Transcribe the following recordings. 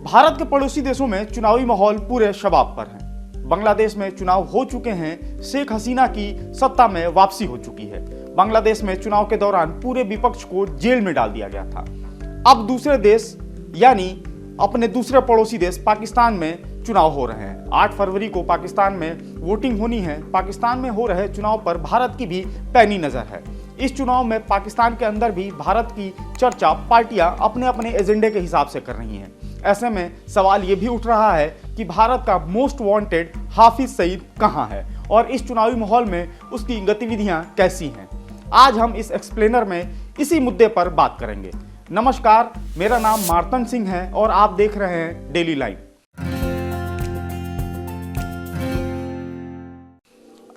भारत के पड़ोसी देशों में चुनावी माहौल पूरे शबाब पर है। बांग्लादेश में चुनाव हो चुके हैं, शेख हसीना की सत्ता में वापसी हो चुकी है। बांग्लादेश में चुनाव के दौरान पूरे विपक्ष को जेल में डाल दिया गया था। अब दूसरे देश यानी अपने दूसरे पड़ोसी देश पाकिस्तान में चुनाव हो रहे हैं। 8 फरवरी को पाकिस्तान में वोटिंग होनी है। पाकिस्तान में हो रहे चुनाव पर भारत की भी पैनी नजर है। इस चुनाव में पाकिस्तान के अंदर भी भारत की चर्चा पार्टियां अपने अपने एजेंडे के हिसाब से कर रही हैं। ऐसे में सवाल ये भी उठ रहा है कि भारत का मोस्ट वांटेड हाफिज सईद कहां है और इस चुनावी माहौल में उसकी गतिविधियां कैसी हैं। आज हम इस एक्सप्लेनर में इसी मुद्दे पर बात करेंगे। नमस्कार, मेरा नाम मार्तन सिंह है और आप देख रहे हैं डेली लाइन।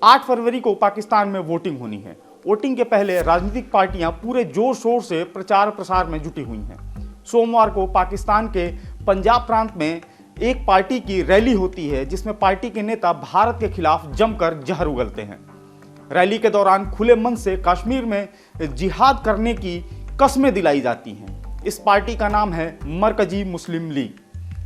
8 फरवरी को पाकिस्तान में वोटिंग होनी है। वोटिंग के पहले राजनीतिक पार्टियां पूरे जोर शोर से प्रचार प्रसार में जुटी हुई हैं। सोमवार को पाकिस्तान के पंजाब प्रांत में एक पार्टी की रैली होती है जिसमें पार्टी के नेता भारत के खिलाफ जमकर जहर उगलते हैं। रैली के दौरान खुले मन से कश्मीर में जिहाद करने की कस्में दिलाई जाती हैं। इस पार्टी का नाम है मरकजी मुस्लिम लीग।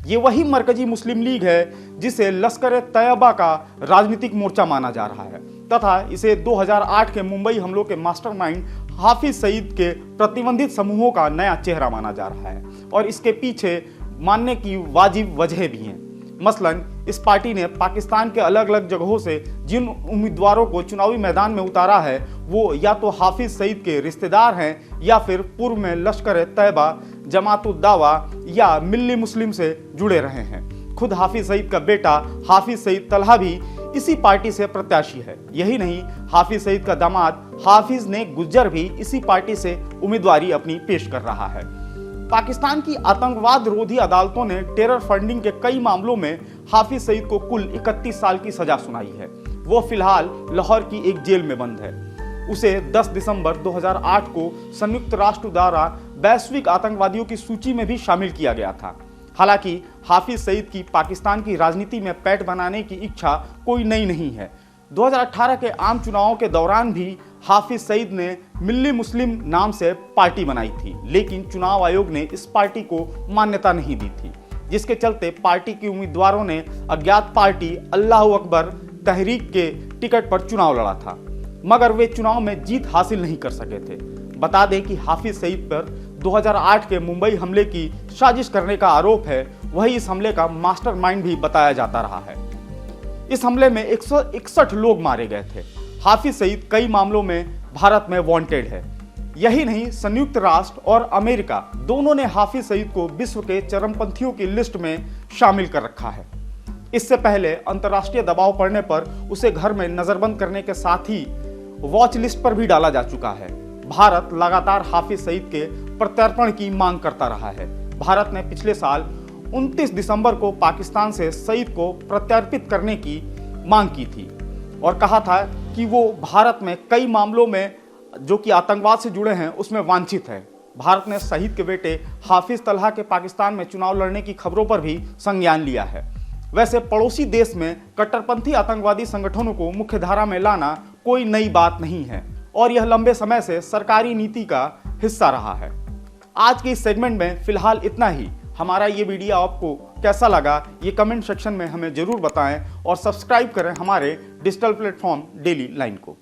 ये वही मरकजी मुस्लिम लीग है जिसे लश्कर-ए-तैयबा का राजनीतिक मोर्चा माना जा रहा है तथा इसे 2008 के मुंबई हमलों के मास्टरमाइंड हाफिज सईद के प्रतिबंधित समूहों का नया चेहरा माना जा रहा है और इसके पीछे मानने की वाजिब वजह भी हैं। मसलन इस पार्टी ने पाकिस्तान के अलग अलग जगहों से जिन उम्मीदवारों को चुनावी मैदान में उतारा है वो या तो हाफिज सईद के रिश्तेदार हैं या फिर पूर्व में लश्कर-ए-तैयबा, जमात-उद-दावा या मिल्ली मुस्लिम से जुड़े रहे हैं। खुद हाफिज सईद का बेटा हाफिज सईद तलहा भी इसी पार्टी से प्रत्याशी है। यही नहीं, हाफिज सईद का दामाद हाफिज ने गुज्जर भी इसी पार्टी से उम्मीदवारी अपनी पेश कर रहा है। पाकिस्तान की आतंकवाद रोधी अदालतों ने टेरर फंडिंग के कई मामलों में हाफिज सईद को कुल 31 साल की सजा सुनाई है। वो फिलहाल लाहौर की एक जेल में बंद है। उसे 10 दिसंबर 2008 को संयुक्त राष्ट्र द्वारा वैश्विक आतंकवादियों की सूची में भी शामिल किया गया था। हालांकि हाफिज सईद की पाकिस्तान की राजनीति में पैठ बनाने की इच्छा कोई नई नहीं है। 2018 के आम चुनावों के दौरान भी हाफिज सईद ने मिल्ली मुस्लिम नाम से पार्टी बनाई थी, लेकिन चुनाव आयोग ने इस पार्टी को मान्यता नहीं दी थी, जिसके चलते पार्टी के उम्मीदवारों ने अज्ञात पार्टी अल्लाह अकबर तहरीक के टिकट पर चुनाव लड़ा था, मगर वे चुनाव में जीत हासिल नहीं कर सके थे। बता दें कि हाफिज सईद पर 2008 के मुंबई हमले की साजिश करने का आरोप है। वही इस हमले का मास्टरमाइंड भी बताया जाता रहा है। इस हमले में 161 लोग मारे गए थे। हाफिज सईद कई मामलों में भारत में वांटेड है। यही नहीं, संयुक्त राष्ट्र और अमेरिका दोनों ने हाफिज सईद को विश्व के चरमपंथियों की लिस्ट में शामिल कर रखा है। इससे पहले अंतर्राष्ट्रीय दबाव पड़ने पर उसे घर में नजरबंद करने के साथ ही वॉच लिस्ट पर भी डाला जा चुका है। भारत लगातार हाफिज सईद के प्रत्यर्पण की मांग करता रहा है। भारत ने पिछले साल 29 दिसंबर को पाकिस्तान से सईद को प्रत्यर्पित करने की मांग की थी और कहा था कि वो भारत में कई मामलों में जो कि आतंकवाद से जुड़े हैं उसमें वांछित है। भारत ने शहीद के बेटे हाफिज तलहा के पाकिस्तान में चुनाव लड़ने की खबरों पर भी संज्ञान लिया है। वैसे पड़ोसी देश में कट्टरपंथी आतंकवादी संगठनों को मुख्यधारा में लाना कोई नई बात नहीं है और यह लंबे समय से सरकारी नीति का हिस्सा रहा है। आज के इस सेगमेंट में फिलहाल इतना ही। हमारा ये वीडियो आपको कैसा लगा ये कमेंट सेक्शन में हमें जरूर बताएं और सब्सक्राइब करें हमारे डिजिटल प्लेटफॉर्म डेली लाइन को।